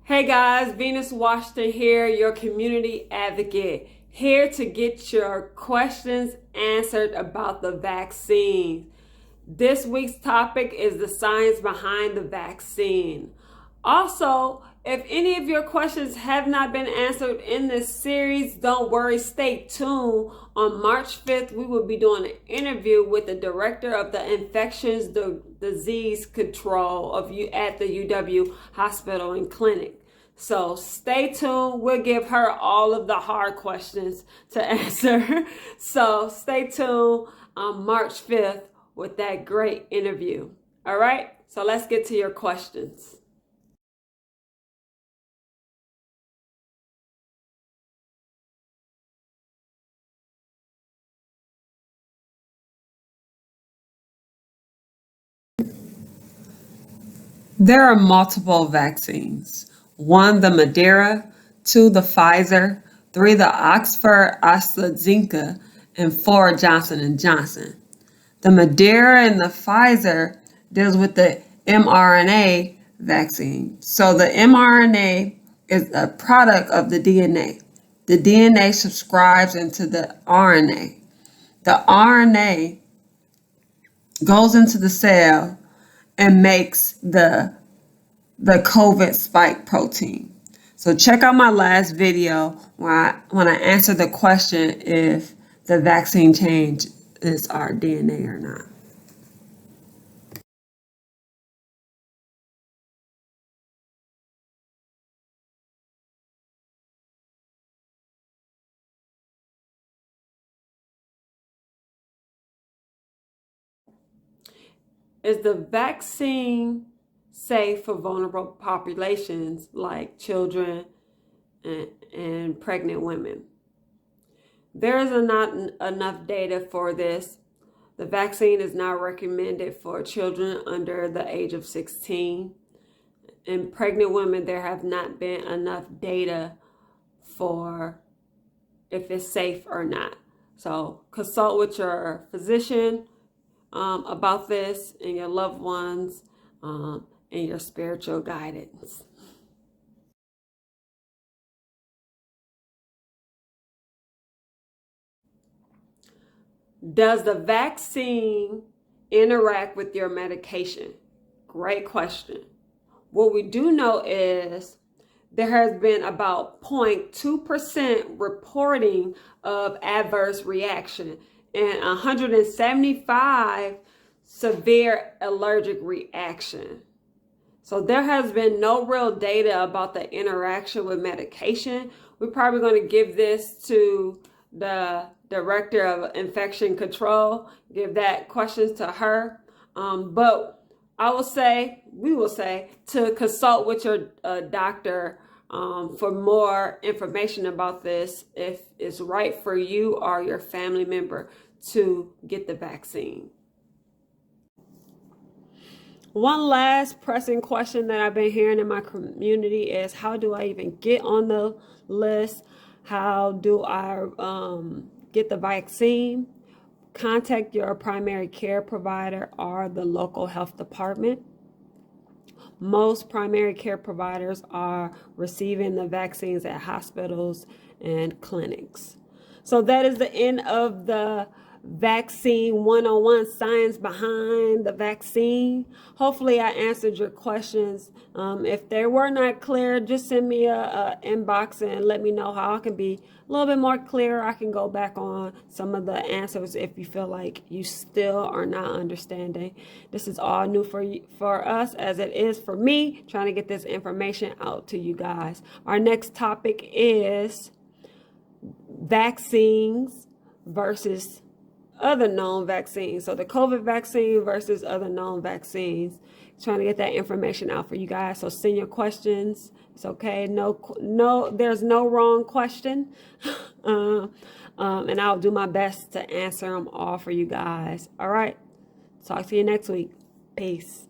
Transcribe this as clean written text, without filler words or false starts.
Hey guys, Venus Washington here, your community advocate, here to get your questions answered about the vaccine. This week's topic is the science behind the vaccine. Also, if any of your questions have not been answered in this series, don't worry, stay tuned. On March 5th, we will be doing an interview with the director of the infectious disease control at the UW hospital and clinic. So stay tuned. We'll give her all of the hard questions to answer. So stay tuned on March 5th with that great interview. All right, so let's get to your questions. There are multiple vaccines. 1, the Moderna, 2, the Pfizer, 3, the Oxford AstraZeneca, and 4, Johnson & Johnson. The Moderna and the Pfizer deals with the mRNA vaccine. So the mRNA is a product of the DNA. The DNA subscribes into the RNA. The RNA goes into the cell and makes the COVID spike protein. So check out my last video when I answer the question if the vaccine changes our DNA or not. Is the vaccine safe for vulnerable populations like children and pregnant women? There is not enough data for this. The vaccine is not recommended for children under the age of 16. In pregnant women, there have not been enough data for if it's safe or not. So consult with your physician about this and your loved ones and your spiritual guidance. Does the vaccine interact with your medication? Great question. What we do know is there has been about 0.2% reporting of adverse reaction and 175 severe allergic reaction. So there has been no real data about the interaction with medication. We're probably going to give this to the director of infection control, give that questions to her. But we will say to consult with your doctor for more information about this, if it's right for you or your family member to get the vaccine. One last pressing question that I've been hearing in my community is, how do I even get on the list? How do I get the vaccine? Contact your primary care provider or the local health department. Most primary care providers are receiving the vaccines at hospitals and clinics. So that is the end of the vaccine 101, science behind the vaccine. Hopefully I answered your questions. If they were not clear, just send me a inbox and let me know how I can be a little bit more clear. I can go back on some of the answers if you feel like you still are not understanding. This is all new for us, as it is for me, trying to get this information out to you guys. Our next topic is vaccines versus other known vaccines. So the COVID vaccine versus other known vaccines. Trying to get that information out for you guys. So send your questions. It's okay. No, there's no wrong question. And I'll do my best to answer them all for you guys. All right. Talk to you next week. Peace.